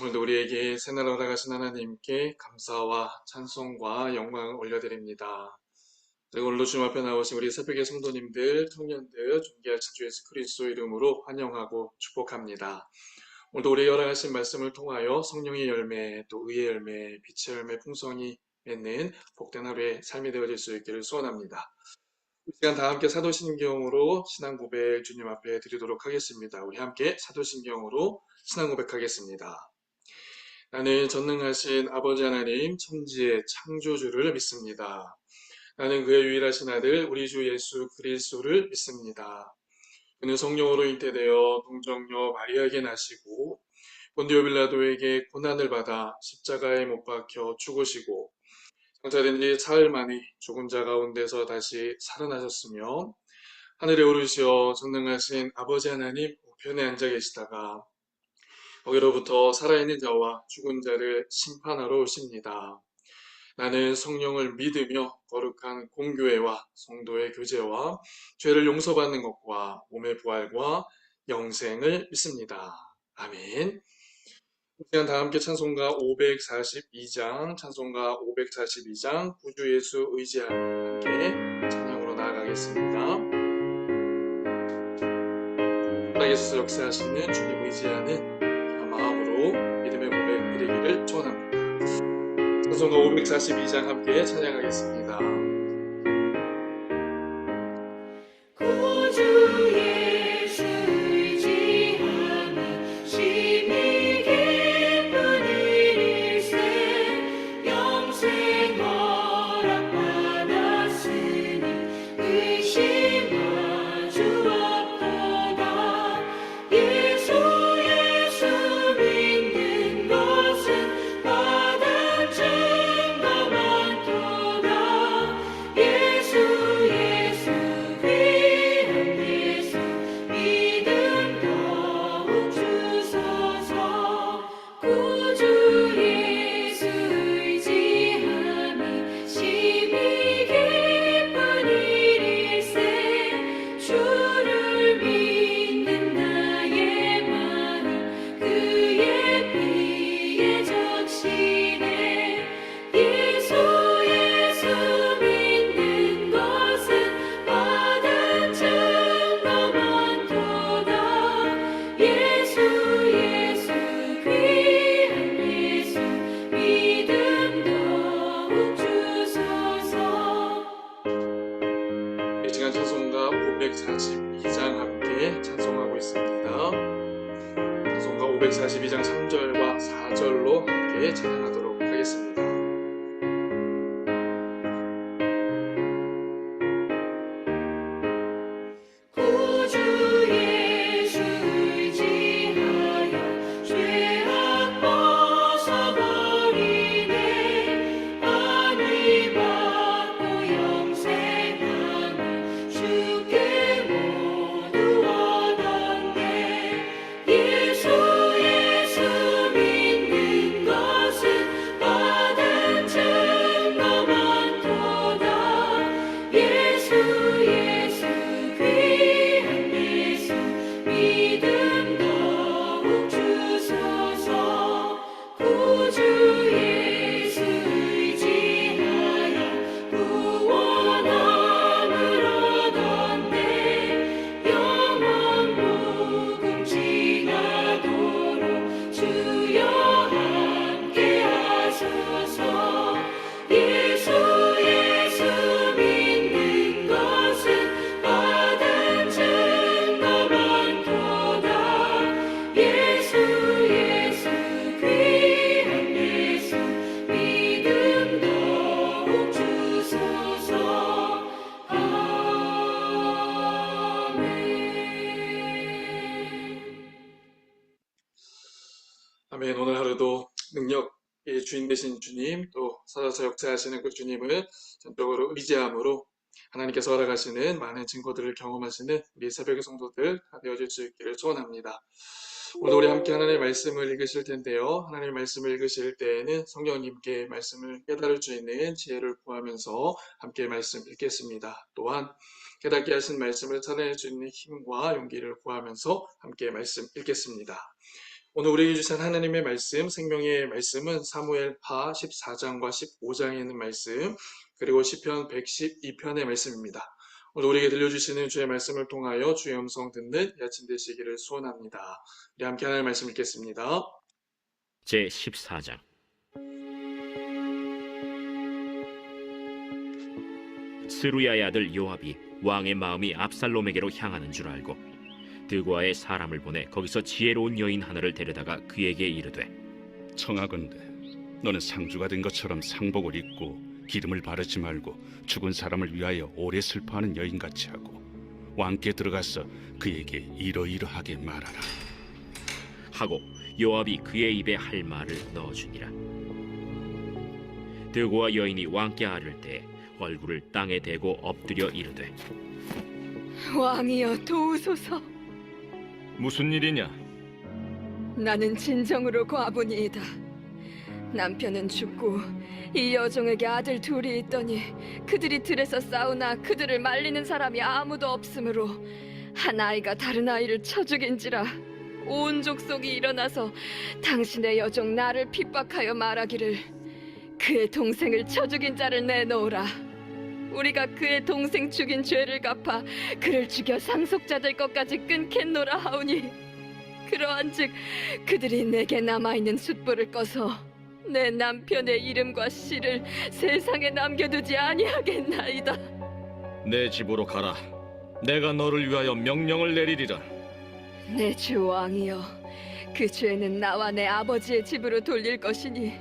오늘도 우리에게 새날을 허락하신 하나님께 감사와 찬송과 영광을 올려드립니다. 그리고 오늘도 주님 앞에 나오신 우리 새벽의 성도님들, 청년들, 존귀하신 주 예수 그리스도 이름으로 환영하고 축복합니다. 오늘도 우리에게 허락하신 말씀을 통하여 성령의 열매, 또 의의 열매, 빛의 열매 풍성히 맺는 복된 하루의 삶이 되어질 수 있기를 소원합니다. 이 시간 다 함께 사도신경으로 신앙 고백 주님 앞에 드리도록 하겠습니다. 우리 함께 사도신경으로 신앙 고백하겠습니다. 나는 전능하신 아버지 하나님 천지의 창조주를 믿습니다. 나는 그의 유일하신 아들 우리 주 예수 그리스도를 믿습니다. 그는 성령으로 잉태되어 동정녀 마리아에게 나시고 본디오 빌라도에게 고난을 받아 십자가에 못 박혀 죽으시고 장사된 지 사흘 만에 죽은 자 가운데서 다시 살아나셨으며 하늘에 오르시어 전능하신 아버지 하나님 우편에 앉아 계시다가 거기로부터 살아있는 자와 죽은 자를 심판하러 오십니다. 나는 성령을 믿으며 거룩한 공교회와 성도의 교제와 죄를 용서받는 것과 몸의 부활과 영생을 믿습니다. 아멘. 이 시간 다 함께 찬송가 542장, 찬송가 542장 구주 예수 의지하며 함께 찬양으로 나아가겠습니다. 살아계셔서 역사하시는 주님 의지하는 그런 마음으로 믿음의 고백 드리기를 축원합니다. 찬송가 542장 함께 찬양하겠습니다. 구주 예수 의지하니 심히 기쁜 일일세 영생 허락받았으니 의심하주 없도다. 예수 믿는 것은 받은 증거 많도다. 예수 귀한 예수 믿음 더욱 주소서. 구주 예수 의지하니 심히 기쁜 일일세 주를 믿는 나의 마음 그의 피에 적시네. 예수 믿는 것은 받은 증거 많도다. 예수 귀한 예수 믿음 더욱 주소서. 이 시간 찬송가 542장 함께 찬송하고 있습니다. 찬송가 542장 3절과 4절로 함께 찬양하도록 하겠습니다. 구주 예수 의지하여 죄악 벗어버리네. 안위 받고 영생하니 주께 모두 얻었네. 예수 믿는 것은 받은 증거 많도다. 예수 귀한 예수 믿음 더욱 주소서. 구주 예수 의지하여 구원함을 얻었네. 영원 복음 지나도록 주여 함께 하소서. 예수 믿는 것은 받은 증거 많도다. 예수 귀한 예수 믿음 더욱 주소서. 아멘. 아멘. 오늘 하루도 능력의 주인 되신 주님, 또 살아서 역사하시는 그 주님을 전적으로 의지함으로 하나님께서 허락하시는 많은 증거들을 경험하시는 우리 새벽의 성도들 다 되어질 수 있기를 소원합니다. 오늘 우리 함께 하나님의 말씀을 읽으실 텐데요. 하나님의 말씀을 읽으실 때에는 성령님께 말씀을 깨달을 수 있는 지혜를 구하면서 함께 말씀 읽겠습니다. 또한 깨닫게 하신 말씀을 살아낼 수 있는 힘과 용기를 구하면서 함께 말씀 읽겠습니다. 오늘 우리에게 주신 하나님의 말씀, 생명의 말씀은 사무엘하 14장과 15장에 있는 말씀, 그리고 시편 112편의 말씀입니다. 오늘 우리에게 들려주시는 주의 말씀을 통하여 주의 음성 듣는 아침 되시기를 소원합니다. 우리 함께 하나님의 말씀 읽겠습니다. 제 14장. 스루야의 아들 요압이 왕의 마음이 압살롬에게로 향하는 줄 알고 드고아의 사람을 보내 거기서 지혜로운 여인 하나를 데려다가 그에게 이르되, 청하건대 너는 상주가 된 것처럼 상복을 입고 기름을 바르지 말고 죽은 사람을 위하여 오래 슬퍼하는 여인같이 하고 왕께 들어가서 그에게 이러이러하게 말하라 하고 요압이 그의 입에 할 말을 넣어주니라. 드고아 여인이 왕께 아를 때 얼굴을 땅에 대고 엎드려 이르되, 왕이여 도우소서. 무슨 일이냐? 나는 진정으로 과부니이다. 남편은 죽고 이 여종에게 아들 둘이 있더니 그들이 들에서 싸우나 그들을 말리는 사람이 아무도 없으므로 한 아이가 다른 아이를 쳐 죽인지라. 온 족속이 일어나서 당신의 여종 나를 핍박하여 말하기를 그의 동생을 쳐 죽인 자를 내놓으라. 우리가 그의 동생 죽인 죄를 갚아 그를 죽여 상속자될 것까지 끊겠노라 하오니, 그러한즉 그들이 내게 남아있는 숫불을 꺼서 내 남편의 이름과 씨를 세상에 남겨두지 아니하겠나이다. 내 집으로 가라. 내가 너를 위하여 명령을 내리리라. 내 주 왕이여, 그 죄는 나와 내 아버지의 집으로 돌릴 것이니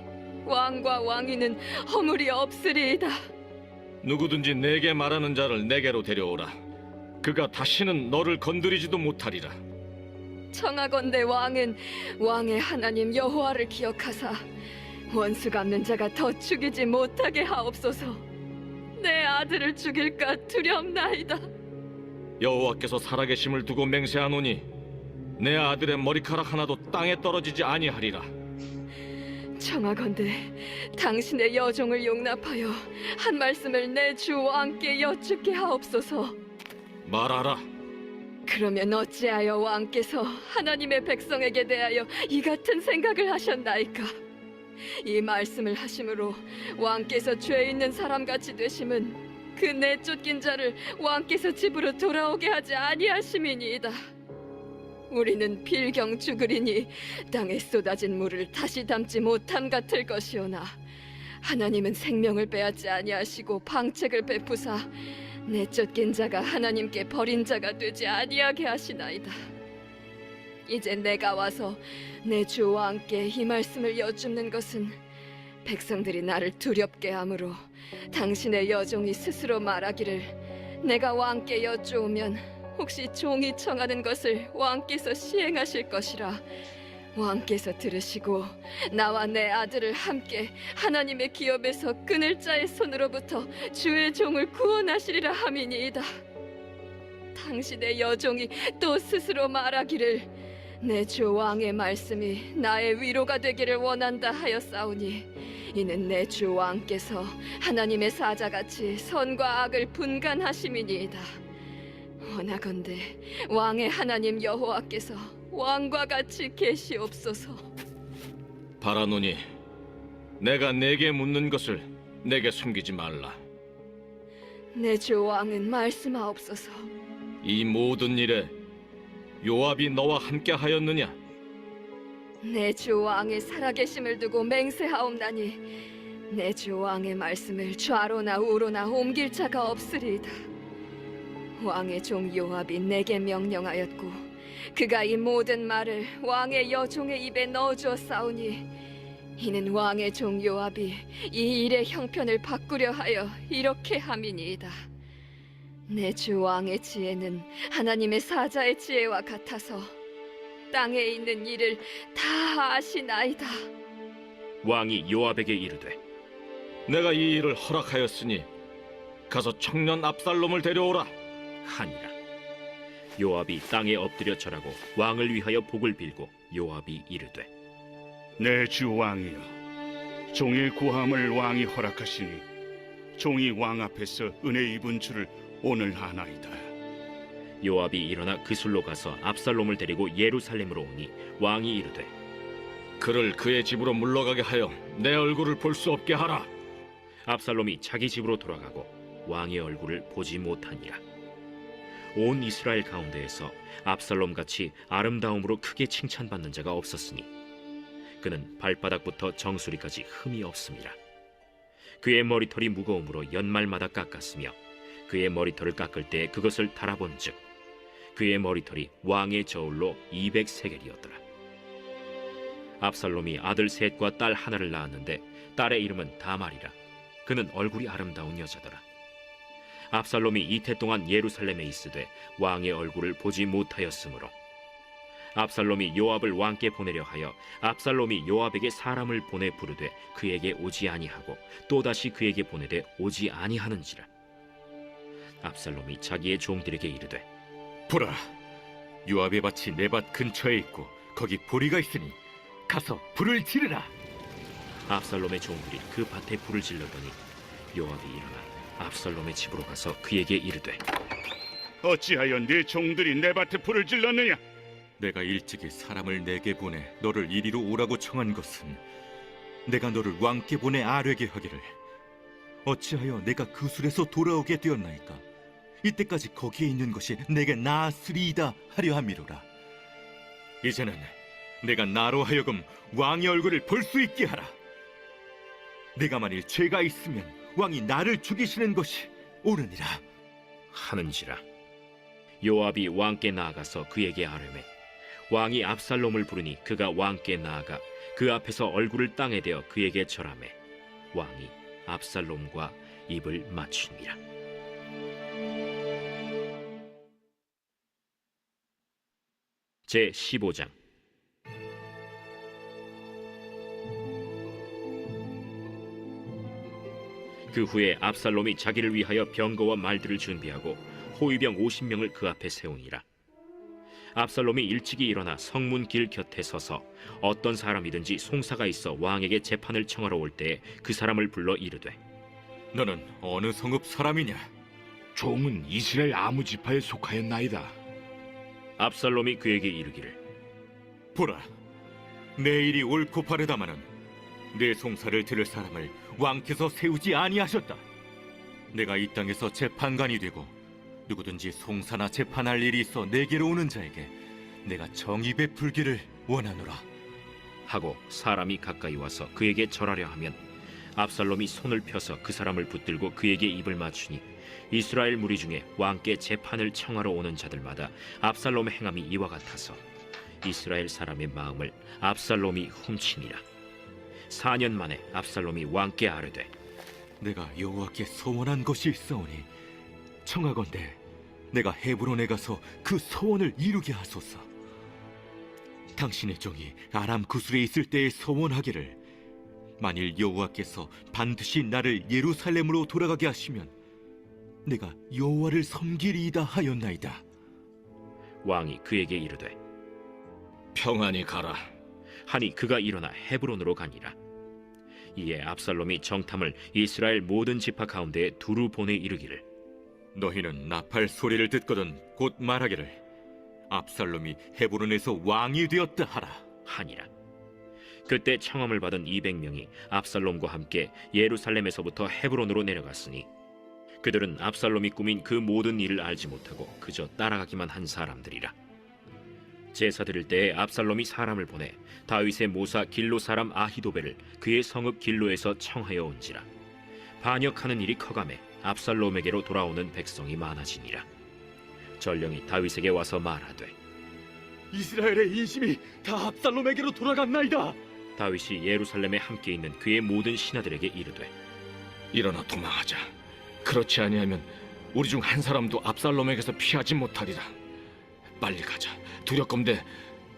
왕과 왕위는 허물이 없으리이다. 누구든지 내게 말하는 자를 내게로 데려오라. 그가 다시는 너를 건드리지도 못하리라. 청하건대 왕은 왕의 하나님 여호와를 기억하사 원수 갚는 자가 더 죽이지 못하게 하옵소서. 내 아들을 죽일까 두렵나이다. 여호와께서 살아계심을 두고 맹세하노니 내 아들의 머리카락 하나도 땅에 떨어지지 아니하리라. 청하건대 당신의 여종을 용납하여 한 말씀을 내 주 왕께 여쭙게 하옵소서. 말하라. 그러면 어찌하여 왕께서 하나님의 백성에게 대하여 이 같은 생각을 하셨나이까? 이 말씀을 하심으로 왕께서 죄 있는 사람같이 되심은 그 내쫓긴 자를 왕께서 집으로 돌아오게 하지 아니하심이니이다. 우리는 필경 죽으리니 땅에 쏟아진 물을 다시 담지 못함 같을 것이오나 하나님은 생명을 빼앗지 아니하시고 방책을 베푸사 내쫓긴 자가 하나님께 버린 자가 되지 아니하게 하시나이다. 이제 내가 와서 내 주 왕께 이 말씀을 여쭙는 것은 백성들이 나를 두렵게 하므로 당신의 여종이 스스로 말하기를 내가 왕께 여쭈오면 혹시 종이 청하는 것을 왕께서 시행하실 것이라 왕께서 들으시고 나와 내 아들을 함께 하나님의 기업에서 끊을 자의 손으로부터 주의 종을 구원하시리라 함이니이다. 당신의 여종이 또 스스로 말하기를 내 주 왕의 말씀이 나의 위로가 되기를 원한다 하였사오니 이는 내 주 왕께서 하나님의 사자같이 선과 악을 분간하심이니이다. 원하건대 왕의 하나님 여호와께서 왕과 같이 계시옵소서. 바라노니 내가 내게 묻는 것을 내게 숨기지 말라. 내 주 왕은 말씀하옵소서. 이 모든 일에 요압이 너와 함께 하였느냐? 내 주 왕의 살아계심을 두고 맹세하옵나니 내 주 왕의 말씀을 좌로나 우로나 옮길 자가 없으리이다. 왕의 종 요압이 내게 명령하였고 그가 이 모든 말을 왕의 여종의 입에 넣어주었사오니 이는 왕의 종 요압이 이 일의 형편을 바꾸려 하여 이렇게 함이니이다. 내 주 왕의 지혜는 하나님의 사자의 지혜와 같아서 땅에 있는 일을 다 아시나이다. 왕이 요압에게 이르되, 내가 이 일을 허락하였으니 가서 청년 압살롬을 데려오라 하니라. 요압이 땅에 엎드려 절하고 왕을 위하여 복을 빌고 요압이 이르되, 내 주 왕이여, 종의 구함을 왕이 허락하시니 종이 왕 앞에서 은혜 입은 줄을 오늘 아나이다. 요압이 일어나 그술로 가서 압살롬을 데리고 예루살렘으로 오니 왕이 이르되, 그를 그의 집으로 물러가게 하여 내 얼굴을 볼 수 없게 하라. 압살롬이 자기 집으로 돌아가고 왕의 얼굴을 보지 못하니라. 온 이스라엘 가운데에서 압살롬 같이 아름다움으로 크게 칭찬받는 자가 없었으니 그는 발바닥부터 정수리까지 흠이 없음이라. 그의 머리털이 무거움으로 연말마다 깎았으며 그의 머리털을 깎을 때 그것을 달아본즉 그의 머리털이 왕의 저울로 200세겔이었더라. 압살롬이 아들 셋과 딸 하나를 낳았는데 딸의 이름은 다말이라. 그는 얼굴이 아름다운 여자더라. 압살롬이 이태 동안 예루살렘에 있으되 왕의 얼굴을 보지 못하였으므로 압살롬이 요압을 왕께 보내려 하여 압살롬이 요압에게 사람을 보내 부르되 그에게 오지 아니하고 또다시 그에게 보내되 오지 아니하는지라. 압살롬이 자기의 종들에게 이르되 보라, 요압의 밭이 내 밭 근처에 있고 거기 보리가 있으니 가서 불을 지르라. 압살롬의 종들이 그 밭에 불을 질렀더니 요압이 일어나 압살롬의 집으로 가서 그에게 이르되 어찌하여 네 종들이 내 밭에 불을 질렀느냐? 내가 일찍이 사람을 내게 보내 너를 이리로 오라고 청한 것은 내가 너를 왕께 보내 아뢰게 하기를 어찌하여 내가 그 술에서 돌아오게 되었나이까? 이때까지 거기에 있는 것이 내게 나았으리이다 하려 함이로라. 이제는 내가 나로 하여금 왕의 얼굴을 볼 수 있게 하라. 내가 만일 죄가 있으면 왕이 나를 죽이시는 것이 옳으니라 하는지라. 요압이 왕께 나아가서 그에게 아뢰매 왕이 압살롬을 부르니 그가 왕께 나아가 그 앞에서 얼굴을 땅에 대어 그에게 절하매 왕이 압살롬과 입을 맞추니라. 제 15장. 그 후에 압살롬이 자기를 위하여 병거와 말들을 준비하고 호위병 50명을 그 앞에 세우니라. 압살롬이 일찍이 일어나 성문 길 곁에 서서 어떤 사람이든지 송사가 있어 왕에게 재판을 청하러 올 때에 그 사람을 불러 이르되 너는 어느 성읍 사람이냐? 종은 이스라엘 아무 지파에 속하였나이다. 압살롬이 그에게 이르기를 보라, 내 일이 옳고 바르다마는 내 송사를 들을 사람을 왕께서 세우지 아니하셨다. 내가 이 땅에서 재판관이 되고 누구든지 송사나 재판할 일이 있어 내게로 오는 자에게 내가 정의 베풀기를 원하노라 하고 사람이 가까이 와서 그에게 절하려 하면 압살롬이 손을 펴서 그 사람을 붙들고 그에게 입을 맞추니 이스라엘 무리 중에 왕께 재판을 청하러 오는 자들마다 압살롬의 행함이 이와 같아서 이스라엘 사람의 마음을 압살롬이 훔치니라. 4년 만에 압살롬이 왕께 아뢰되 내가 여호와께 소원한 것이 있사오니 청하건대 내가 헤브론에 가서 그 소원을 이루게 하소서. 당신의 종이 아람 구술에 있을 때에 소원하기를 만일 여호와께서 반드시 나를 예루살렘으로 돌아가게 하시면 내가 여호와를 섬기리이다 하였나이다. 왕이 그에게 이르되 평안히 가라. 하니 그가 일어나 헤브론으로 가니라. 이에 압살롬이 정탐을 이스라엘 모든 지파 가운데 두루 보내 이르기를 너희는 나팔 소리를 듣거든 곧 말하기를 압살롬이 헤브론에서 왕이 되었다 하라 하니라. 그때 청함을 받은 200명이 압살롬과 함께 예루살렘에서부터 헤브론으로 내려갔으니 그들은 압살롬이 꾸민 그 모든 일을 알지 못하고 그저 따라가기만 한 사람들이라. 제사 드릴 때에 압살롬이 사람을 보내 다윗의 모사 길로 사람 아히도벨을 그의 성읍 길로에서 청하여 온지라. 반역하는 일이 커가매 압살롬에게로 돌아오는 백성이 많아지니라. 전령이 다윗에게 와서 말하되 이스라엘의 인심이 다 압살롬에게로 돌아갔나이다. 다윗이 예루살렘에 함께 있는 그의 모든 신하들에게 이르되 일어나 도망하자. 그렇지 아니하면 우리 중 한 사람도 압살롬에게서 피하지 못하리라. 빨리 가자. 두렵건대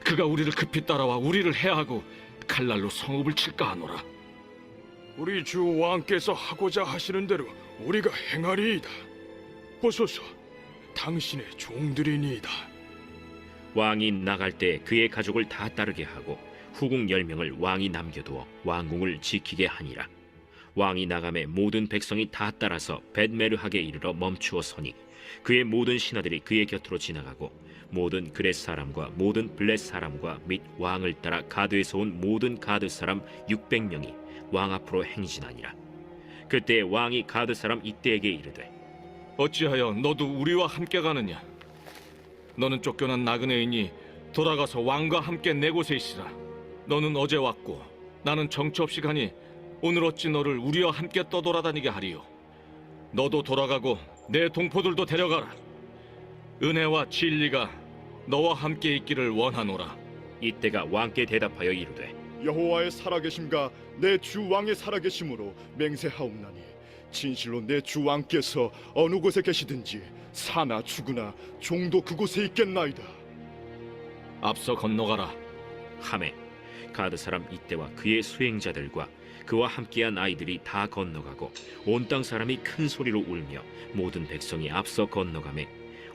그가 우리를 급히 따라와 우리를 해하고 칼날로 성읍을 칠까 하노라. 우리 주 왕께서 하고자 하시는 대로 우리가 행하리이다. 보소서, 당신의 종들이니이다. 왕이 나갈 때 그의 가족을 다 따르게 하고 후궁 10명을 왕이 남겨두어 왕궁을 지키게 하니라. 왕이 나가매 모든 백성이 다 따라서 벳메르하게 이르러 멈추어 서니 그의 모든 신하들이 그의 곁으로 지나가고 모든 그렛 사람과 모든 블렛 사람과 및 왕을 따라 가드에서 온 모든 가드 사람 600명이 왕 앞으로 행진하니라. 그때 왕이 가드 사람 이때에게 이르되 어찌하여 너도 우리와 함께 가느냐? 너는 쫓겨난 나그네이니 돌아가서 왕과 함께 내 곳에 있으라. 너는 어제 왔고 나는 정처 없이 가니 오늘 어찌 너를 우리와 함께 떠돌아다니게 하리요? 너도 돌아가고 내 동포들도 데려가라. 은혜와 진리가 너와 함께 있기를 원하노라. 이때가 왕께 대답하여 이르되 여호와의 살아계심과 내 주 왕의 살아계심으로 맹세하옵나니 진실로 내 주 왕께서 어느 곳에 계시든지 사나 죽으나 종도 그곳에 있겠나이다. 앞서 건너가라. 하매 가드 사람 이때와 그의 수행자들과 그와 함께한 아이들이 다 건너가고 온 땅 사람이 큰 소리로 울며 모든 백성이 앞서 건너가매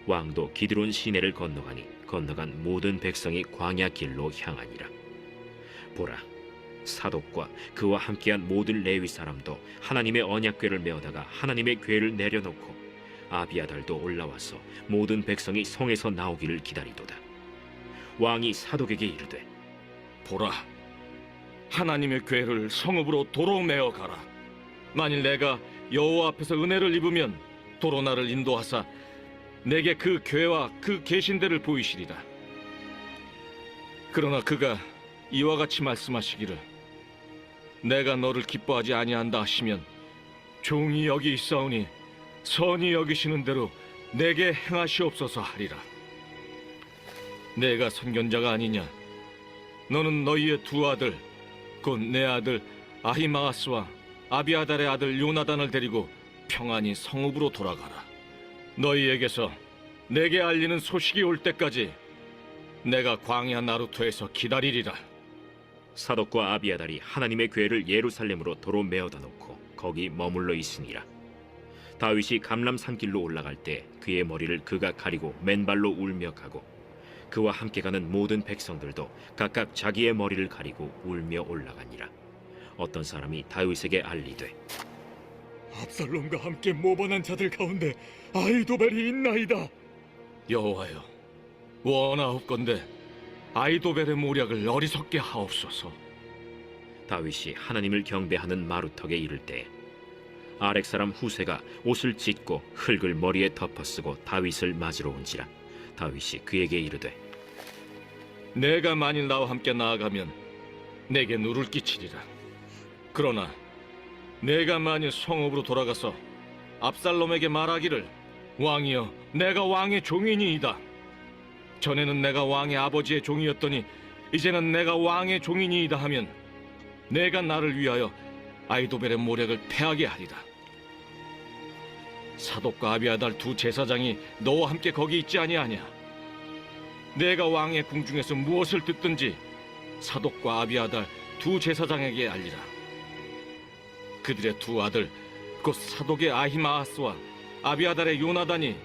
왕도 기드론 시내를 건너가니 건너간 모든 백성이 광야 길로 향하니라. 보라, 사독과 그와 함께한 모든 레위 사람도 하나님의 언약궤를 메어다가 하나님의 궤를 내려놓고 아비아달도 올라와서 모든 백성이 성에서 나오기를 기다리도다. 왕이 사독에게 이르되 보라, 하나님의 궤를 성읍으로 도로 메어 가라. 만일 내가 여호와 앞에서 은혜를 입으면 도로 나를 인도하사 내게 그 궤와 그 계신대를 보이시리다. 그러나 그가 이와 같이 말씀하시기를 내가 너를 기뻐하지 아니한다 하시면 종이 여기 있사오니 선히 여기시는 대로 내게 행하시옵소서 하리라. 내가 선견자가 아니냐? 너는 너희의 두 아들 곧 내 아들 아히마아스와 아비아달의 아들 요나단을 데리고 평안히 성읍으로 돌아가라. 너희에게서 내게 알리는 소식이 올 때까지 내가 광야 나루토에서 기다리리라. 사독과 아비아달이 하나님의 궤를 예루살렘으로 도로 메어다 놓고 거기 머물러 있으니라. 다윗이 감람 산길로 올라갈 때 그의 머리를 그가 가리고 맨발로 울며 가고 그와 함께 가는 모든 백성들도 각각 자기의 머리를 가리고 울며 올라가니라. 어떤 사람이 다윗에게 알리되 압살롬과 함께 모반한 자들 가운데 아히도벨이 있나이다. 여호와여, 원하옵건대 아히도벨의 모략을 어리석게 하옵소서. 다윗이 하나님을 경배하는 마루턱에 이를 때 아렉 사람 후세가 옷을 찢고 흙을 머리에 덮어쓰고 다윗을 맞으러 온지라. 다윗이 그에게 이르되 내가 만일 나와 함께 나아가면 내게 누를 끼치리라. 그러나 내가 만일 성읍으로 돌아가서 압살롬에게 말하기를 왕이여, 내가 왕의 종이니이다. 전에는 내가 왕의 아버지의 종이었더니 이제는 내가 왕의 종이니이다 하면 내가 나를 위하여 아히도벨의 모략을 패하게 하리라. 사독과 아비아달 두 제사장이 너와 함께 거기 있지 아니하냐? 내가 왕의 궁중에서 무엇을 듣든지 사독과 아비아달 두 제사장에게 알리라. 그들의 두 아들 곧 사독의 아히마아스와 아비아달의 요나단이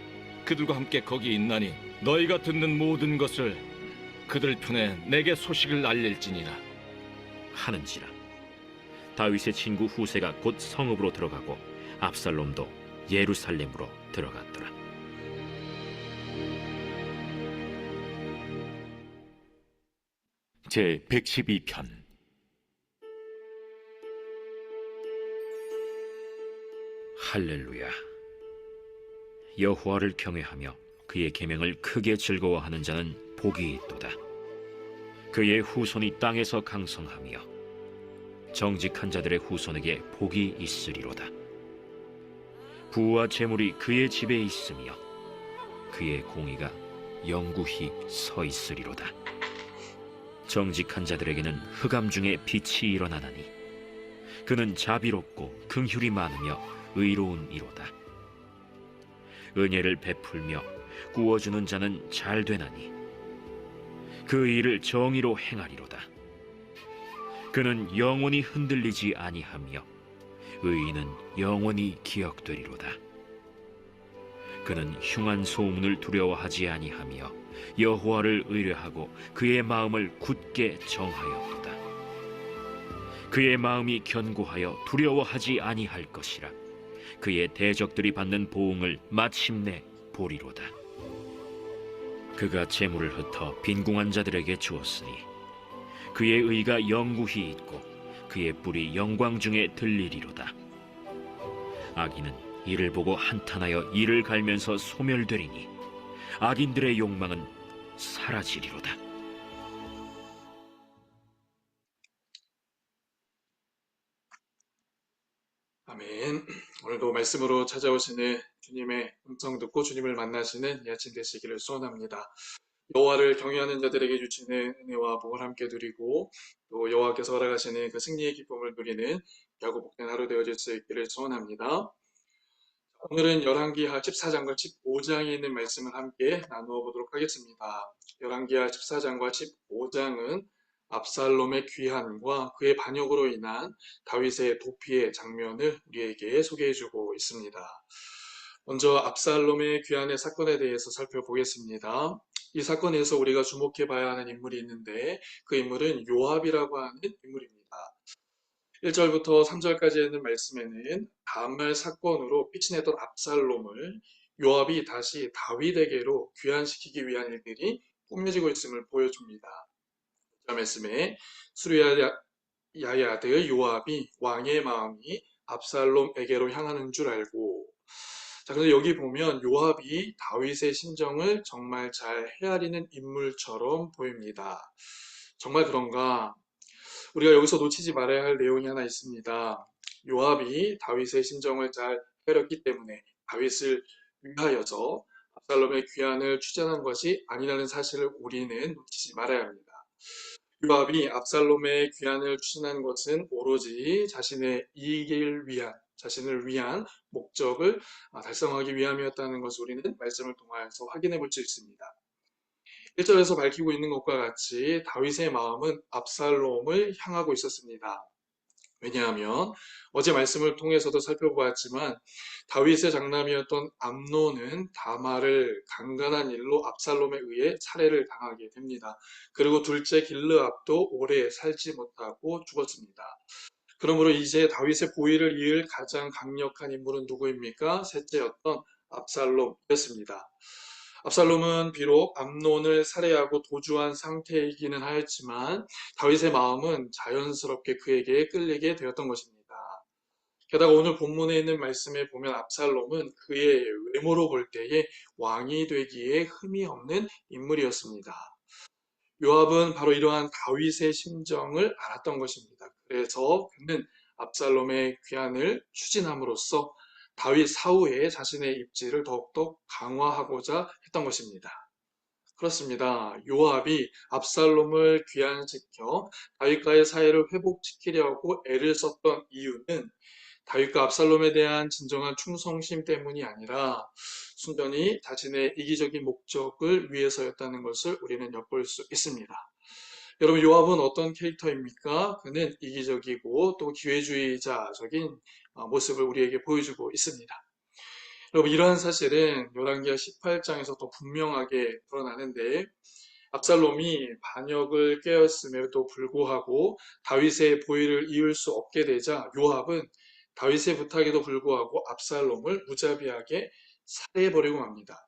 그들과 함께 거기 있나니 너희가 듣는 모든 것을 그들 편에 내게 소식을 알릴지니라 하는지라. 다윗의 친구 후세가 곧 성읍으로 들어가고 압살롬도 예루살렘으로 들어갔더라. 제 112편. 할렐루야. 여호와를 경외하며 그의 계명을 크게 즐거워하는 자는 복이 있도다. 그의 후손이 땅에서 강성하며 정직한 자들의 후손에게 복이 있으리로다. 부와 재물이 그의 집에 있으며 그의 공의가 영구히 서 있으리로다. 정직한 자들에게는 흑암 중에 빛이 일어나나니 그는 자비롭고 긍휼이 많으며 의로운 이로다. 은혜를 베풀며 구워주는 자는 잘 되나니 그 일을 정의로 행하리로다. 그는 영원히 흔들리지 아니하며 의인은 영원히 기억되리로다. 그는 흉한 소문을 두려워하지 아니하며 여호와를 의뢰하고 그의 마음을 굳게 정하였도다. 그의 마음이 견고하여 두려워하지 아니할 것이라. 그의 대적들이 받는 보응을 마침내 보리로다. 그가 재물을 흩어 빈궁한 자들에게 주었으니 그의 의가 영구히 있고 그의 뿔이 영광 중에 들리리로다. 악인은 이를 보고 한탄하여 이를 갈면서 소멸되리니 악인들의 욕망은 사라지리로다. 아멘. 오늘도 말씀으로 찾아오시는 주님의 음성 듣고 주님을 만나시는 이 아침 되시기를 소원합니다. 여호와를 경외하는 자들에게 주시는 은혜와 복을 함께 누리고 또 여호와께서 허락하시는 그 승리의 기쁨을 누리는 야고 복된 하루 되어질 수 있기를 소원합니다. 오늘은 열왕기하 14장과 15장에 있는 말씀을 함께 나누어 보도록 하겠습니다. 열왕기하 14장과 15장은 압살롬의 귀환과 그의 반역으로 인한 다윗의 도피의 장면을 우리에게 소개해주고 있습니다. 먼저 압살롬의 귀환의 사건에 대해서 살펴보겠습니다. 이 사건에서 우리가 주목해 봐야 하는 인물이 있는데 그 인물은 요압이라고 하는 인물입니다. 1절부터 3절까지 있는 말씀에는 다말 사건으로 빛이 냈던 압살롬을 요압이 다시 다윗에게로 귀환시키기 위한 일들이 꾸며지고 있음을 보여줍니다. 이 말씀에 수르야의 아들 요압이 왕의 마음이 압살롬에게로 향하는 줄 알고, 자, 그래서 여기 보면 요압이 다윗의 심정을 정말 잘 헤아리는 인물처럼 보입니다. 정말 그런가? 우리가 여기서 놓치지 말아야 할 내용이 하나 있습니다. 요압이 다윗의 심정을 잘 헤아렸기 때문에 다윗을 위하여서 압살롬의 귀환을 추진한 것이 아니라는 사실을 우리는 놓치지 말아야 합니다. 요압이 압살롬의 귀환을 추진한 것은 오로지 자신의 이익을 위한, 자신을 위한 목적을 달성하기 위함이었다는 것을 우리는 말씀을 통하여서 확인해 볼 수 있습니다. 1절에서 밝히고 있는 것과 같이 다윗의 마음은 압살롬을 향하고 있었습니다. 왜냐하면 어제 말씀을 통해서도 살펴보았지만 다윗의 장남이었던 암논은 다말을 강간한 일로 압살롬에 의해 살해를 당하게 됩니다. 그리고 둘째 길르압도 오래 살지 못하고 죽었습니다. 그러므로 이제 다윗의 보위를 이을 가장 강력한 인물은 누구입니까? 셋째였던 압살롬이었습니다. 압살롬은 비록 암논을 살해하고 도주한 상태이기는 하였지만 다윗의 마음은 자연스럽게 그에게 끌리게 되었던 것입니다. 게다가 오늘 본문에 있는 말씀에 보면 압살롬은 그의 외모로 볼 때에 왕이 되기에 흠이 없는 인물이었습니다. 요압은 바로 이러한 다윗의 심정을 알았던 것입니다. 그래서 그는 압살롬의 귀환을 추진함으로써 다윗 사후에 자신의 입지를 더욱더 강화하고자 했던 것입니다. 그렇습니다. 요압이 압살롬을 귀환시켜 다윗과의 사이를 회복시키려고 애를 썼던 이유는 다윗과 압살롬에 대한 진정한 충성심 때문이 아니라 순전히 자신의 이기적인 목적을 위해서였다는 것을 우리는 엿볼 수 있습니다. 여러분, 요압은 어떤 캐릭터입니까? 그는 이기적이고 또 기회주의자적인 모습을 우리에게 보여주고 있습니다. 여러분, 이러한 사실은 열왕기하 18장에서 더 분명하게 드러나는데 압살롬이 반역을 꾀었음에도 불구하고 다윗의 보위를 이을 수 없게 되자 요압은 다윗의 부탁에도 불구하고 압살롬을 무자비하게 살해해버리고 맙니다.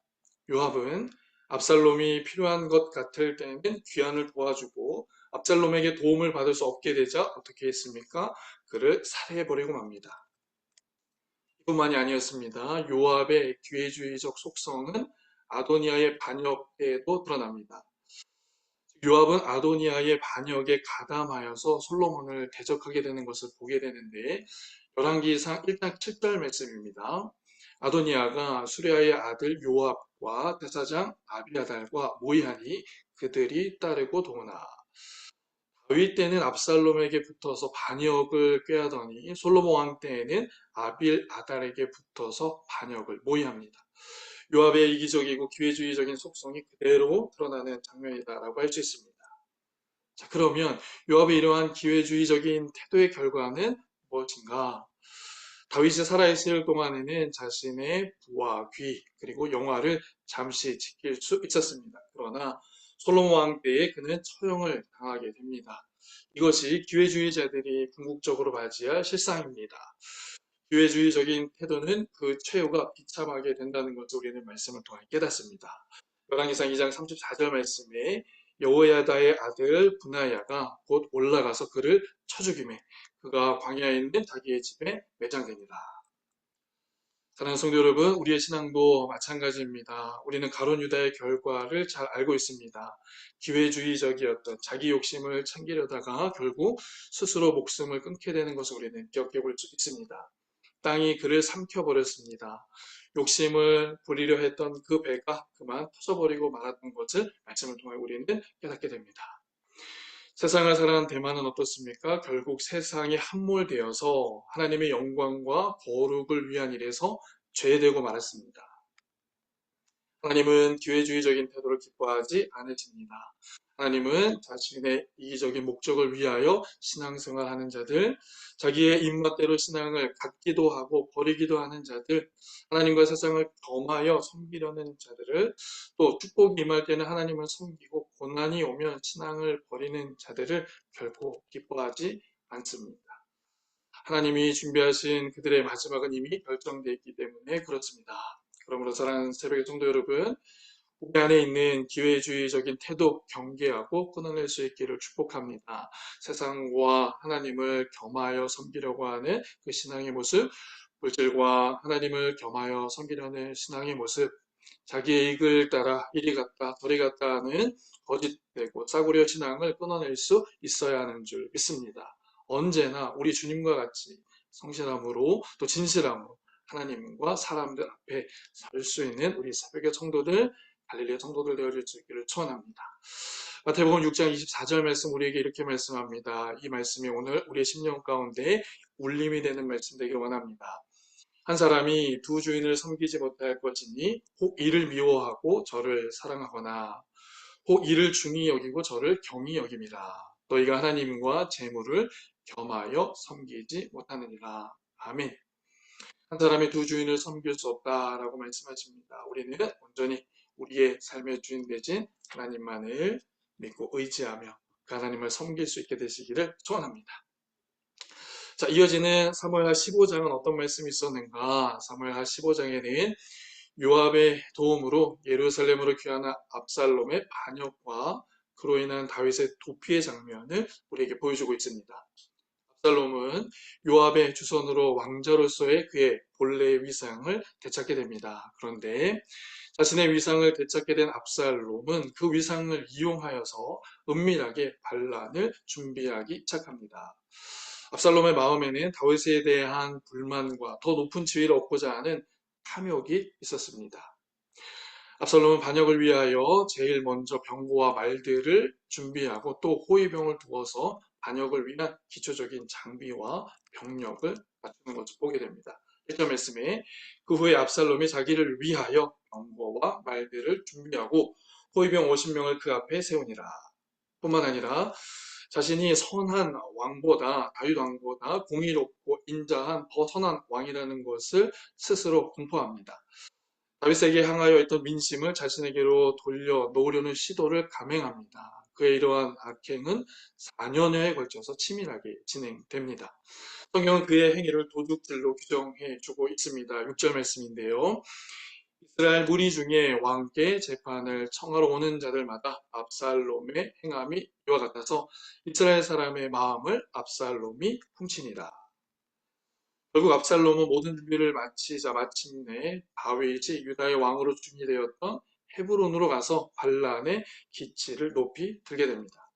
요압은 압살롬이 필요한 것 같을 때는 귀환을 도와주고 압살롬에게 도움을 받을 수 없게 되자 어떻게 했습니까? 그를 살해해버리고 맙니다. 이뿐만이 아니었습니다. 요압의 기회주의적 속성은 아도니아의 반역에도 드러납니다. 요압은 아도니아의 반역에 가담하여서 솔로몬을 대적하게 되는 것을 보게 되는데 열왕기상 1장 7절 말씀입니다. 아도니아가 수레아의 아들 요압과 대사장 아비아달과 모이하니 그들이 따르고 도나. 다윗 때는 압살롬에게 붙어서 반역을 꾀하더니 솔로몬 왕 때에는 아빌아달에게 붙어서 반역을 모의합니다. 요압의 이기적이고 기회주의적인 속성이 그대로 드러나는 장면이다라고 할 수 있습니다. 자, 그러면 요압의 이러한 기회주의적인 태도의 결과는 무엇인가? 다윗이 살아있을 동안에는 자신의 부와 귀 그리고 영화를 잠시 지킬 수 있었습니다. 그러나 솔로몬 왕 때에 그는 처형을 당하게 됩니다. 이것이 기회주의자들이 궁극적으로 맞이할 실상입니다. 기회주의적인 태도는 그 최후가 비참하게 된다는 것을 우리는 말씀을 통해 깨닫습니다. 열왕기상 2장 34절 말씀에 여호야다의 아들 분하야가 곧 올라가서 그를 쳐 죽이매 그가 광야에 있는 자기의 집에 매장되니라. 사랑하는 성도 여러분, 우리의 신앙도 마찬가지입니다. 우리는 가룟 유다의 결과를 잘 알고 있습니다. 기회주의적이었던 자기 욕심을 챙기려다가 결국 스스로 목숨을 끊게 되는 것을 우리는 기억해 볼 수 있습니다. 땅이 그를 삼켜버렸습니다. 욕심을 부리려 했던 그 배가 그만 터져버리고 말았던 것을 말씀을 통해 우리는 깨닫게 됩니다. 세상을 살아가는 대만은 어떻습니까? 결국 세상이 함몰되어서 하나님의 영광과 거룩을 위한 일에서 죄되고 말았습니다. 하나님은 기회주의적인 태도를 기뻐하지 않으십니다. 하나님은 자신의 이기적인 목적을 위하여 신앙생활하는 자들, 자기의 입맛대로 신앙을 갖기도 하고 버리기도 하는 자들, 하나님과 세상을 겸하여 섬기려는 자들을, 또 축복이 임할 때는 하나님을 섬기고 고난이 오면 신앙을 버리는 자들을 결코 기뻐하지 않습니다. 하나님이 준비하신 그들의 마지막은 이미 결정되어 있기 때문에 그렇습니다. 그러므로 사랑하는 새벽의 성도 여러분, 우리 안에 있는 기회주의적인 태도 경계하고 끊어낼 수 있기를 축복합니다. 세상과 하나님을 겸하여 섬기려고 하는 그 신앙의 모습, 물질과 하나님을 겸하여 섬기려는 신앙의 모습, 자기의 이익을 따라 이리 갔다 저리 갔다 하는 거짓되고 싸구려 신앙을 끊어낼 수 있어야 하는 줄 믿습니다. 언제나 우리 주님과 같이 성실함으로 또 진실함으로 하나님과 사람들 앞에 설 수 있는 우리 새벽의 성도들, 갈릴리 성도들 되어질 수 있기를 축원합니다. 마태복음 6장 24절 말씀 우리에게 이렇게 말씀합니다. 이 말씀이 오늘 우리의 심령 가운데 울림이 되는 말씀 되길 원합니다. 한 사람이 두 주인을 섬기지 못할 것이니 혹 이를 미워하고 저를 사랑하거나 혹 이를 중히 여기고 저를 경히 여김이라. 너희가 하나님과 재물을 겸하여 섬기지 못하느니라. 아멘. 한 사람이 두 주인을 섬길 수 없다라고 말씀하십니다. 우리는 온전히 우리의 삶의 주인 되신 하나님만을 믿고 의지하며 그 하나님을 섬길 수 있게 되시기를 소원합니다. 자, 이어지는 사무엘하 15장은 어떤 말씀이 있었는가? 사무엘하 15장에는 요압의 도움으로 예루살렘으로 귀환한 압살롬의 반역과 그로 인한 다윗의 도피의 장면을 우리에게 보여주고 있습니다. 압살롬은 요압의 주선으로 왕자로서의 그의 본래의 위상을 되찾게 됩니다. 그런데 자신의 위상을 되찾게 된 압살롬은 그 위상을 이용하여서 은밀하게 반란을 준비하기 시작합니다. 압살롬의 마음에는 다윗에 대한 불만과 더 높은 지위를 얻고자 하는 탐욕이 있었습니다. 압살롬은 반역을 위하여 제일 먼저 병거와 말들을 준비하고 또 호위병을 두어서 반역을 위한 기초적인 장비와 병력을 갖추는 것을 보게 됩니다. 1절 말씀에 그 후에 압살롬이 자기를 위하여 병거와 말들을 준비하고 호위병 50명을 그 앞에 세우니라. 뿐만 아니라 자신이 선한 왕보다 다윗 왕보다 공의롭고 인자한 더 선한 왕이라는 것을 스스로 공포합니다. 다윗에게 향하여 있던 민심을 자신에게로 돌려 놓으려는 시도를 감행합니다. 그의 이러한 악행은 4년여에 걸쳐서 치밀하게 진행됩니다. 성경은 그의 행위를 도둑질로 규정해 주고 있습니다. 6절 말씀인데요. 이스라엘 무리 중에 왕께 재판을 청하러 오는 자들마다 압살롬의 행함이 이와 같아서 이스라엘 사람의 마음을 압살롬이 훔치니라. 결국 압살롬은 모든 준비를 마치자 마침내 다윗이 유다의 왕으로 중이되었던 헤브론으로 가서 반란의 기치를 높이 들게 됩니다.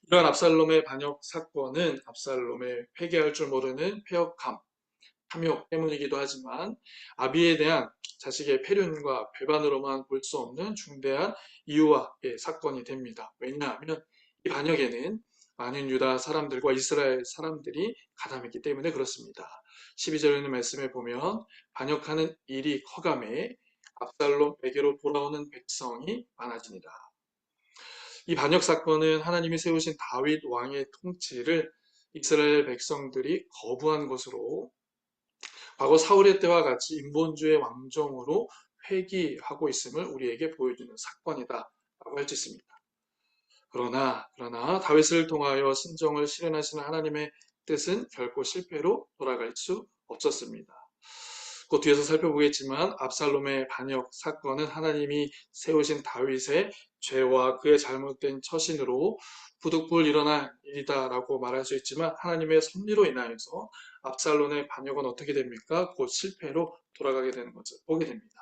이러한 압살롬의 반역 사건은 압살롬의 회개할 줄 모르는 패역함, 탐욕 때문이기도 하지만 아비에 대한 자식의 폐륜과 배반으로만 볼 수 없는 중대한 이유와의 사건이 됩니다. 왜냐하면 이 반역에는 많은 유다 사람들과 이스라엘 사람들이 가담했기 때문에 그렇습니다. 12절에 있는 말씀에 보면 반역하는 일이 커감해 압살롬에게로 돌아오는 백성이 많아지니라. 이 반역 사건은 하나님이 세우신 다윗 왕의 통치를 이스라엘 백성들이 거부한 것으로 과거 사울의 때와 같이 인본주의 왕정으로 회귀하고 있음을 우리에게 보여주는 사건이다라고 할 수 있습니다. 그러나 다윗을 통하여 신정을 실현하시는 하나님의 뜻은 결코 실패로 돌아갈 수 없었습니다. 그 뒤에서 살펴보겠지만 압살롬의 반역 사건은 하나님이 세우신 다윗의 죄와 그의 잘못된 처신으로 부득불 일어난 일이다라고 말할 수 있지만 하나님의 섭리로 인하여서 압살롬의 반역은 어떻게 됩니까? 곧 실패로 돌아가게 되는 것을 보게 됩니다.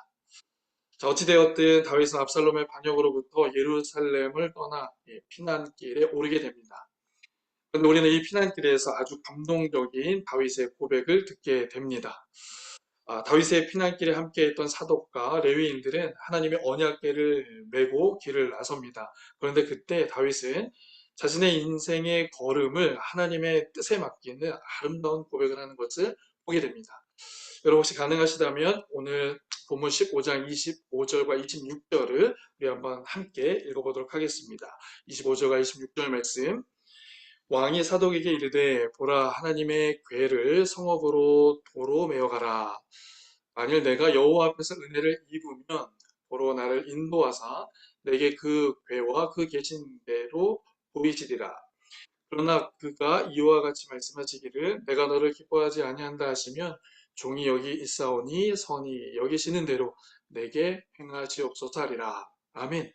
자, 어찌되었든 다윗은 압살롬의 반역으로부터 예루살렘을 떠나 피난길에 오르게 됩니다. 그런데 우리는 이 피난길에서 아주 감동적인 다윗의 고백을 듣게 됩니다. 다윗의 피난길에 함께했던 사독과 레위인들은 하나님의 언약궤를 메고 길을 나섭니다. 그런데 그때 다윗은 자신의 인생의 걸음을 하나님의 뜻에 맡기는 아름다운 고백을 하는 것을 보게 됩니다. 여러분 혹시 가능하시다면 오늘 본문 15장 25절과 26절을 우리 한번 함께 읽어보도록 하겠습니다. 25절과 26절 말씀. 왕이 사독에게 이르되 보라 하나님의 궤를 성읍으로 도로 메어가라. 만일 내가 여호와 앞에서 은혜를 입으면 도로 나를 인도하사 내게 그 궤와 그 계신 대로 보이시리라. 그러나 그가 이와 같이 말씀하시기를 내가 너를 기뻐하지 아니한다 하시면 종이 여기 있사오니 선이 여기시는 대로 내게 행하시옵소서 하리라. 아멘.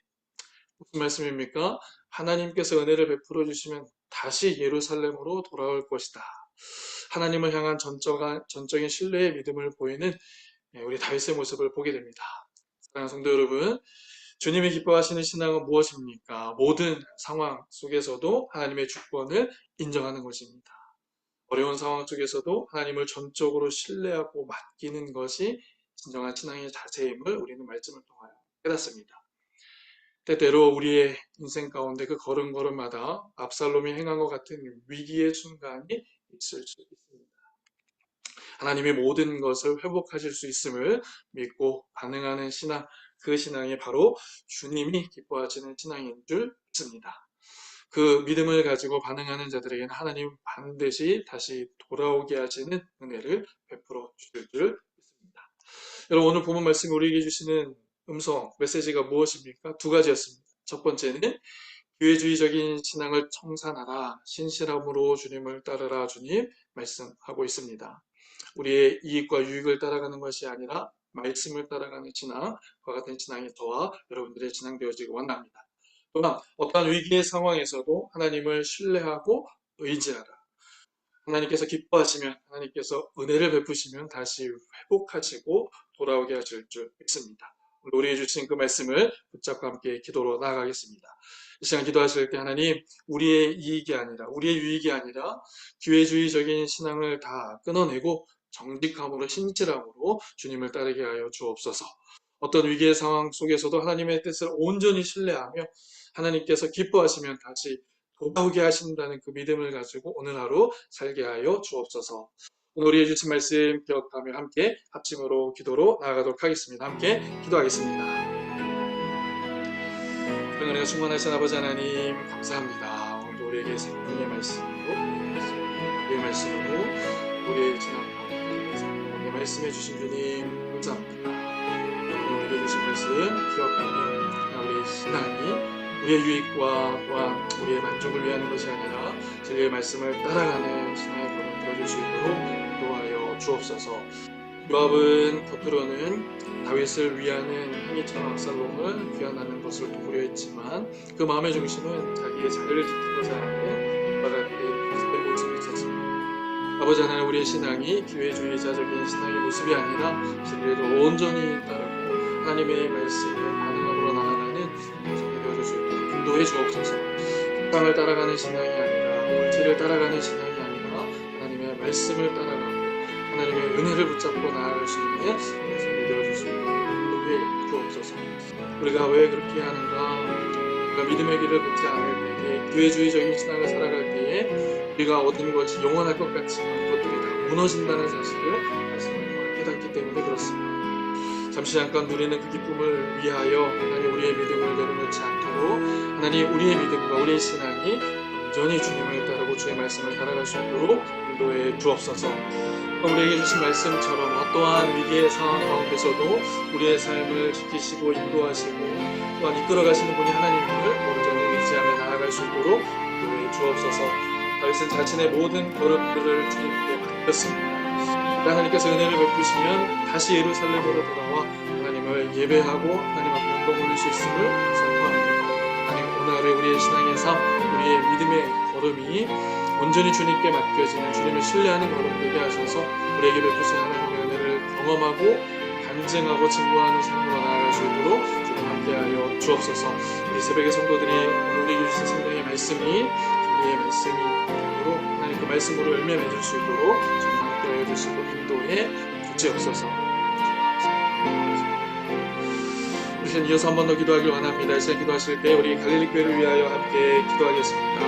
무슨 말씀입니까? 하나님께서 은혜를 베풀어 주시면 다시 예루살렘으로 돌아올 것이다. 하나님을 향한 전적인 신뢰의 믿음을 보이는 우리 다윗의 모습을 보게 됩니다. 사랑하는 성도 여러분, 주님이 기뻐하시는 신앙은 무엇입니까? 모든 상황 속에서도 하나님의 주권을 인정하는 것입니다. 어려운 상황 속에서도 하나님을 전적으로 신뢰하고 맡기는 것이 진정한 신앙의 자세임을 우리는 말씀을 통하여 깨닫습니다. 때때로 우리의 인생 가운데 그 걸음걸음마다 압살롬이 행한 것 같은 위기의 순간이 있을 수 있습니다. 하나님의 모든 것을 회복하실 수 있음을 믿고 반응하는 신앙, 그 신앙이 바로 주님이 기뻐하시는 신앙인 줄 믿습니다. 그 믿음을 가지고 반응하는 자들에게는 하나님 반드시 다시 돌아오게 하시는 은혜를 베풀어 주실 줄 믿습니다. 여러분 오늘 본문 말씀이 우리에게 주시는 음성, 메시지가 무엇입니까? 두 가지였습니다. 첫 번째는 기회주의적인 신앙을 청산하라, 신실함으로 주님을 따르라 주님 말씀하고 있습니다. 우리의 이익과 유익을 따라가는 것이 아니라 말씀을 따라가는 신앙, 그와 같은 신앙이 저와 여러분들의 신앙 되어지기 원합니다. 또한 어떠한 위기의 상황에서도 하나님을 신뢰하고 의지하라. 하나님께서 기뻐하시면, 하나님께서 은혜를 베푸시면 다시 회복하시고 돌아오게 하실 줄 믿습니다. 우리에게 주신 그 말씀을 붙잡고 함께 기도로 나아가겠습니다. 이 시간 기도하실 때 하나님, 우리의 이익이 아니라, 우리의 유익이 아니라 기회주의적인 신앙을 다 끊어내고 정직함으로 신실함으로 주님을 따르게 하여 주옵소서. 어떤 위기의 상황 속에서도 하나님의 뜻을 온전히 신뢰하며 하나님께서 기뻐하시면 다시 돌아오게 하신다는 그 믿음을 가지고 오늘 하루 살게 하여 주옵소서. 오늘 우리의 주신 말씀 기억하며 함께 합심으로 기도로 나아가도록 하겠습니다. 함께 기도하겠습니다. 은혜가 충만하신 아버지 하나님 감사합니다. 오늘도 우리에게 생명의 말씀으로 우리의 말씀으로 우리의 지난 우리의 말씀해 주신 주님 감사합니다. 오늘 우리에게 주신 말씀 기억하며 우리의 신앙이 우리의 유익과 또한 우리의 만족을 위하는 것이 아니라 진리의 말씀을 따라가는 신앙의 걸음 되어줄 수 있도록 인도하여 주옵소서. 요압은 겉으로는 다윗을 위하는 행위처럼 압살롬을 귀환하는 것을 도구려 했지만 그 마음의 중심은 자기의 자리를 지키고자 하는 그와 같은 모습의 모습이 있었습니다. 아버지 하나님, 우리의 신앙이 기회주의자적인 신앙의 모습이 아니라 진리를 온전히 따르고 하나님의 말씀에 반응함으로 나아가는 모습이 되어줄 수 있도록 인도해 주옵소서. 세상을 따라가는 신앙이 아니라 물질을 따라가는 신앙이 아니라 하나님의 말씀을 따라가고 하나님의 은혜를 붙잡고 나아갈 수 있는 말씀이 되어줄 수 있도록 인도해 주옵소서. 우리가 왜 그렇게 하는가? 우리가 믿음의 길을 걷지 않을 때에 기회주의적인 신앙을 살아갈 때에 우리가 얻은 것이 영원할 것 같지만 그것들이 다 무너진다는 사실을 말씀을 통해 깨닫기 때문에 그렇습니다. 잠시 잠깐 누리는 그 기쁨을 위하여 하나님 우리의 믿음을 내려놓지 않도록 하나님 우리의 믿음과 우리의 신앙이 온전히 주님을 따르고 주의 말씀을 따라갈 수 있도록 인도해 주옵소서. 우리에게 주신 말씀처럼 어떠한 위기의 상황 가운데서도 우리의 삶을 지키시고 인도하시고 또한 이끌어가시는 분이 하나님을 온전히 의지하며 나아갈 수 있도록 인도해 주옵소서. 다윗은 자신의 모든 걸음들을 주님께 맡겼습니다. 하나님께서 은혜를 베푸시면 다시 예루살렘으로 돌아와 하나님을 예배하고 하나님 앞에 영광 올릴 수 있음을 선포합니다. 하나님 오늘 하루 우리의 신앙의 삶, 우리의 믿음의 걸음이 온전히 주님께 맡겨지는 주님을 신뢰하는 걸음 되게 하셔서 우리에게 베푸신 하나님의 은혜를 경험하고 간증하고 증거하는 삶으로 나아갈 수 있도록 주님 함께하여 주옵소서. 우리 새벽의 성도들이 오늘 우리에게 주신 성령의 말씀이 우리의 말씀이 되도록 하나님 그 말씀으로 열매 맺을 수 있도록 주님 함께하여 주시고 인도해 주시옵소서. 우리 시간 이어서 한 번 더 기도하길 원합니다. 이 시간 기도하실 때 우리 갈릴리 교회를 위하여 함께 기도하겠습니다.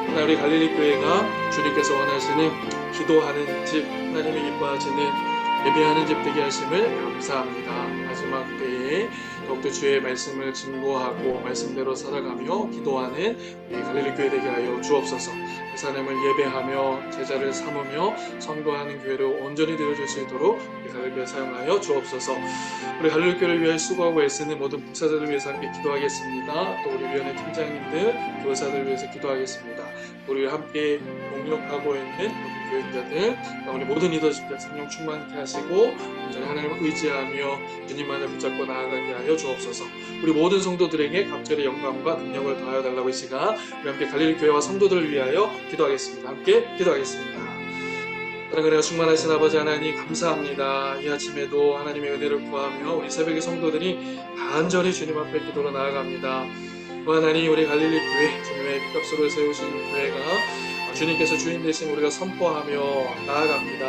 하나님 우리 갈릴리 교회가 주님께서 원하시는 기도하는 집, 하나님이 기뻐하시는 예배하는 집 되게 하심을 감사합니다. 마지막 때에 더욱더 주의 말씀을 증거하고 말씀대로 살아가며 기도하는 우리 갈릴리 교회 되게 하여 주옵소서. 그 하나님을 예배하며 제자를 삼으며 선거하는 교회로 온전히 되어줄 수 있도록 우리 갈릴리 교회 사용하여 주옵소서. 우리 갈릴리 교회를 위해 수고하고 애쓰는 모든 목사들을 위해서 함께 기도하겠습니다. 또 우리 위원회 팀장님들, 교사들을 위해서 기도하겠습니다. 우리 함께 동력하고 있는 모든 교육자들, 우리 모든 리더십들 성령 충만케 하시고 온전히 하나님을 의지하며 주님만을 붙잡고 나아가게 하여 주옵소서. 우리 모든 성도들에게 갑절의 영광과 능력을 더하여 달라고 이 시간 우리 함께 갈릴리 교회와 성도들을 위하여 기도하겠습니다. 함께 기도하겠습니다. 사랑의 은혜가 충만하신 아버지 하나님 감사합니다. 이 아침에도 하나님의 은혜를 구하며 우리 새벽의 성도들이 간절히 주님 앞에 기도로 나아갑니다. 하나님 우리 갈릴리 교회 주님의 피값으로 세우신 교회가 주님께서 주인 되신 우리가 선포하며 나아갑니다.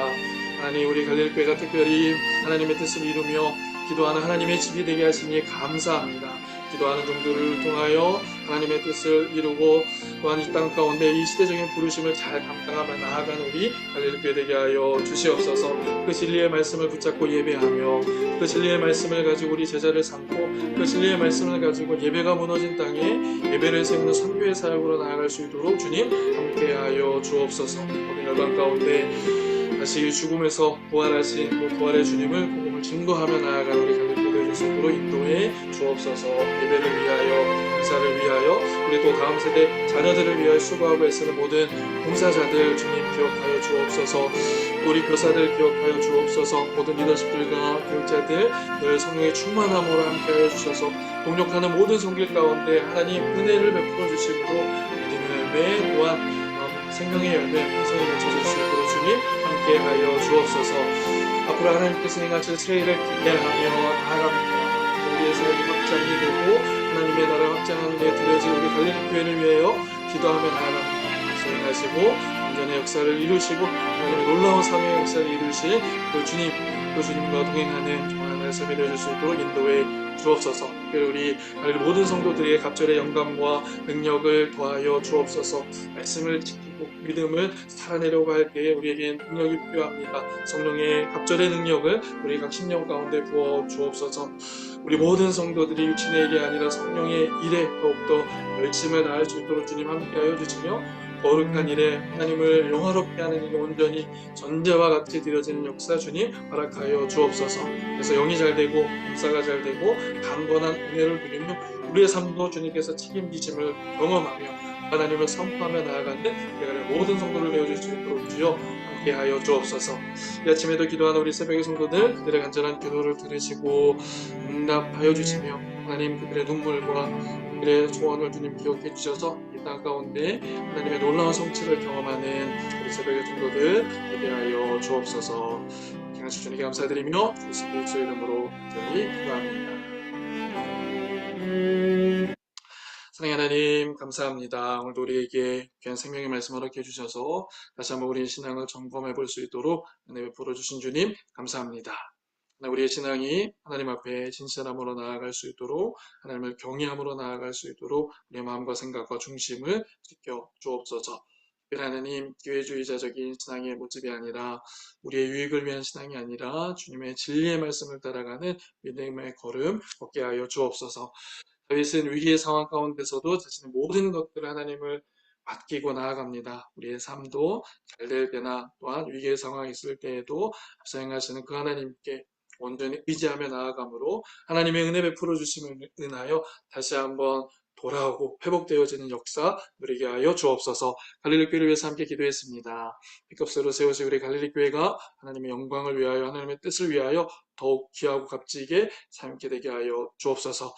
하나님 우리 갈릴리 교회가 특별히 하나님의 뜻을 이루며 기도하는 하나님의 집이 되게 하시니 감사합니다. 기도하는 종들을 통하여 하나님의 뜻을 이루고 또한 이 땅 가운데 이 시대적인 부르심을 잘 감당하며 나아가는 우리 갈릴리 교회 되게 하여 주시옵소서. 그 진리의 말씀을 붙잡고 예배하며 그 진리의 말씀을 가지고 우리 제자를 삼고 그 진리의 말씀을 가지고 예배가 무너진 땅에 예배를 세우는 선교의 사역으로 나아갈 수 있도록 주님 함께하여 주옵소서. 모든 열방 가운데 다시 죽음에서 부활하신 그 부활의 주님을 복음을 증거하며 나아가는 우리 갈릴리 교회 될 수 있도록 인도해 주옵소서. 예배를 위하여 봉사를 위하여 우리 또 다음 세대 자녀들을 위하여 수고하고 애쓰는 모든 봉사자들 주님 기억하여 주옵소서. 우리 교사들 기억하여 주옵소서. 모든 리더십들과 교육자들 늘 성령의 충만함으로 함께하여 주셔서 동력하는 모든 성길 가운데 하나님 은혜를 베풀어 주시므로 믿음의 열매 또한 생명의 열매 풍성히 맺혀질 수 있도록 주님 함께하여 주옵소서. 앞으로 하나님께서 행하실 새해를 기대하며 나아갑니다. 우리의 사역이 확장이 되고 하나님의 나라 확장하는 데 드려질 우리 갈릴리 교회를 위하여 기도하며 나아갑니다. 수행하시고 완전의 역사를 이루시고 하나님의 놀라운 사명의 역사를 이루실 그 주님과 동행하는 정말 하나의 삶이 되어줄 수 있도록 인도해 주옵소서. 특별히 우리 갈릴리 모든 성도들에게 갑절의 영감과 능력을 더하여 주옵소서. 말씀을 지키고 믿음을 살아내려고 할 때에 우리에겐 능력이 필요합니다. 성령의 갑절의 능력을 우리 각 심령 가운데 부어 주옵소서. 우리 모든 성도들이 육신의 일이 아니라 성령의 일에 더욱더 열심을 다할 수 있도록 주님 함께하여 주시며 거룩한 일에 하나님을 영화롭게 하는 일이 온전히 전제와 같이 드려지는 역사 주님 허락하여 주옵소서. 그래서 영이 잘 되고 봉사가 잘 되고 강건한 은혜를 누리며 우리의 삶도 주님께서 책임지심을 경험하며 하나님을 선포하며 나아가는 내가 모든 성도를 배워줄 수 있도록 주여 함께하여 주옵소서. 이 아침에도 기도하는 우리 새벽의 성도들 그들의 간절한 기도를 들으시고 응답하여 주시며 하나님 그들의 눈물과 그들의 소원을 주님 기억해 주셔서 이 땅 가운데 하나님의 놀라운 성취를 경험하는 우리 새벽의 성도들 되게 하여 주옵소서. 행하실 주님께 감사드리며 주 예수 그리스도의 이름으로 간절히 기도합니다. 사랑의 하나님 감사합니다. 오늘도 우리에게 귀한 생명의 말씀 허락해 주셔서 다시 한번 우리의 신앙을 점검해 볼 수 있도록 은혜 베풀어 주신 주님 감사합니다. 우리의 신앙이 하나님 앞에 진실함으로 나아갈 수 있도록 하나님을 경외함으로 나아갈 수 있도록 우리의 마음과 생각과 중심을 지켜 주옵소서. 하나님 기회주의자적인 신앙의 모습이 아니라 우리의 유익을 위한 신앙이 아니라 주님의 진리의 말씀을 따라가는 믿음의 걸음 걷게 하여 주옵소서. 다윗은 위기의 상황 가운데서도 자신의 모든 것들을 하나님을 맡기고 나아갑니다. 우리의 삶도 잘 될 때나 또한 위기의 상황이 있을 때에도 앞서 행하시는 그 하나님께 온전히 의지하며 나아감으로 하나님의 은혜 베풀어 주심을 인하여 다시 한번 돌아오고 회복되어지는 역사 누리게 하여 주옵소서. 갈릴리 교회를 위해서 함께 기도했습니다. 픽업스로 세우신 우리 갈릴리 교회가 하나님의 영광을 위하여 하나님의 뜻을 위하여 더욱 귀하고 값지게 삶게 되게 하여 주옵소서.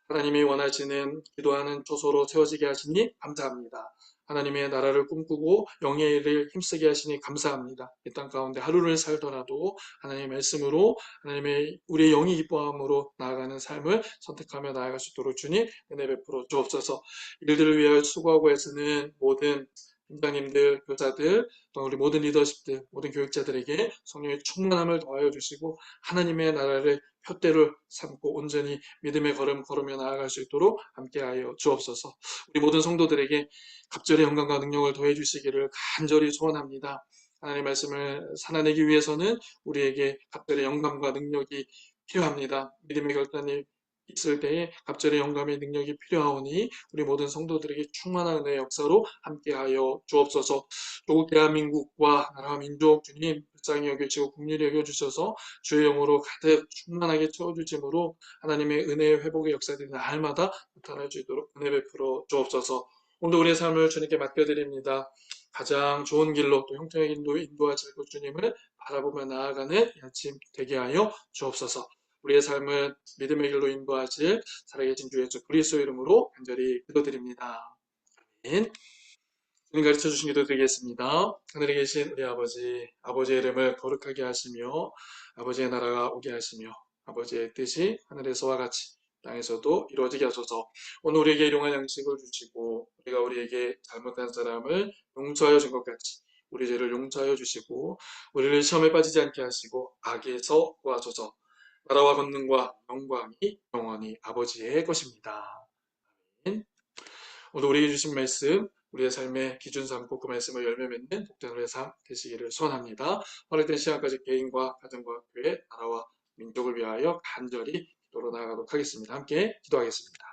하나님이 원하시는 기도하는 초소로 세워지게 하시니 감사합니다. 하나님의 나라를 꿈꾸고 영의 일을 힘쓰게 하시니 감사합니다. 이 땅 가운데 하루를 살더라도 하나님의 말씀으로 하나님의 우리의 영이 기뻐함으로 나아가는 삶을 선택하며 나아갈 수 있도록 주님 은혜 베풀어 주옵소서. 일들을 위하여 수고하고 애쓰는 모든 팀장님들, 교사들, 또 우리 모든 리더십들, 모든 교육자들에게 성령의 충만함을 더하여 주시고 하나님의 나라를 표대를 삼고 온전히 믿음의 걸음 걸으며 나아갈 수 있도록 함께하여 주옵소서. 우리 모든 성도들에게 갑절의 영광과 능력을 더해 주시기를 간절히 소원합니다. 하나님의 말씀을 살아내기 위해서는 우리에게 갑절의 영감과 능력이 필요합니다. 믿음의 결단이 있을 때에 갑절의 영감의 능력이 필요하오니 우리 모든 성도들에게 충만한 은혜의 역사로 함께하여 주옵소서. 조국 대한민국과 나라와 민족 주님 불쌍히 여겨주시고 긍휼히 여겨주셔서 주의 영으로 가득 충만하게 채워주심으로 하나님의 은혜의 회복의 역사들이 날마다 나타날 수 있도록 은혜 베풀어 주옵소서. 오늘도 우리의 삶을 주님께 맡겨드립니다. 가장 좋은 길로 또 형통의 길로 인도하실 것 주님을 바라보며 나아가는 이 아침 되게 하여 주옵소서. 우리의 삶을 믿음의 길로 인도하실 살아계신 주 예수 그리스도 이름으로 간절히 기도드립니다. 아멘. 주님 가르쳐 주신 기도 드리겠습니다. 하늘에 계신 우리 아버지, 아버지의 이름을 거룩하게 하시며 아버지의 나라가 오게 하시며 아버지의 뜻이 하늘에서와 같이 땅에서도 이루어지게 하소서. 오늘 우리에게 일용할 양식을 주시고 우리가 우리에게 잘못한 사람을 용서하여 준 것 같이 우리 죄를 용서하여 주시고 우리를 시험에 빠지지 않게 하시고 악에서 구하소서. 나라와 권능과 영광이 영원히 아버지의 것입니다. 아멘. 오늘 우리에게 주신 말씀 우리의 삶의 기준 삼고 그 말씀을 열매 맺는 복된 우리의 삶 되시기를 소원합니다. 허락된 시간까지 개인과 가정과 교회, 나라와 민족을 위하여 간절히 기도로 나아가도록 하겠습니다. 함께 기도하겠습니다.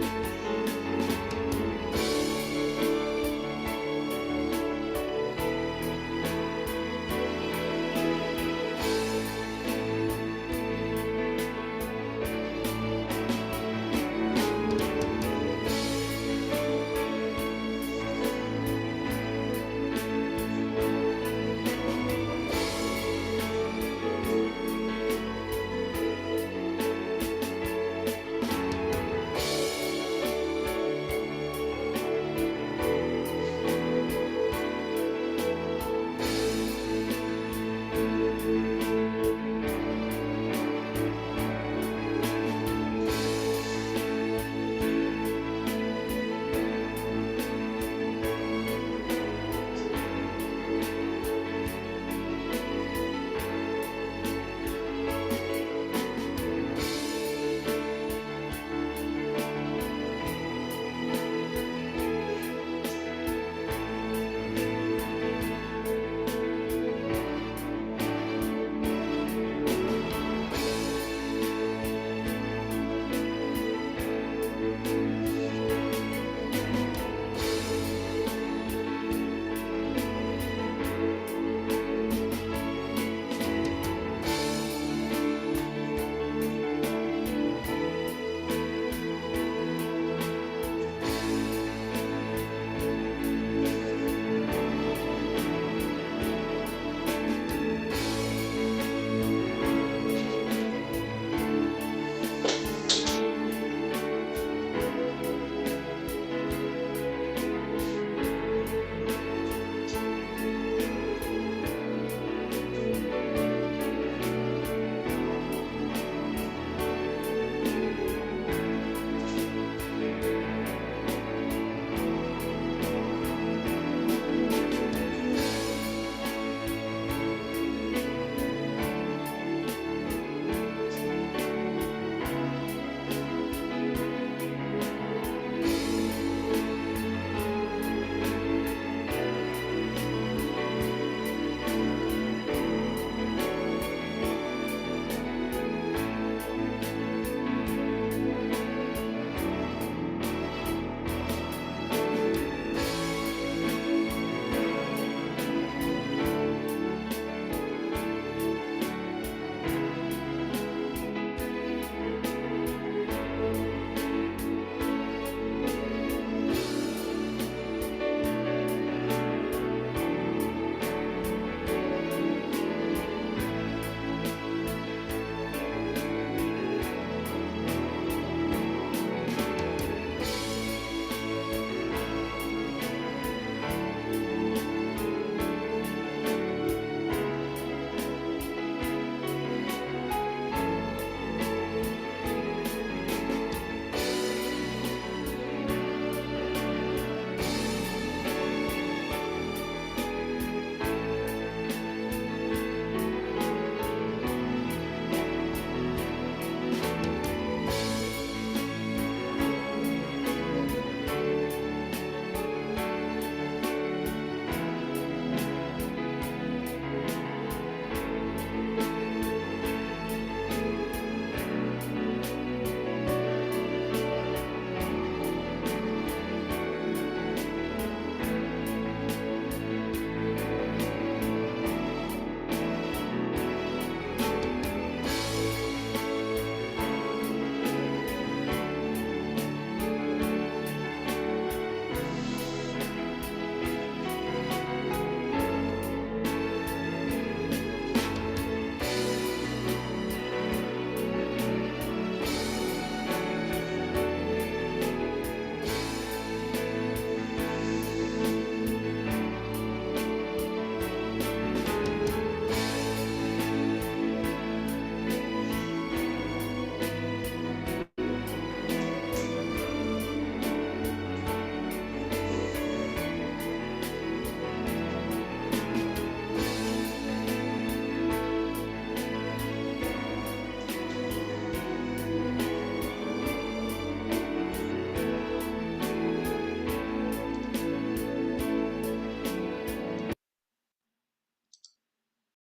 아버지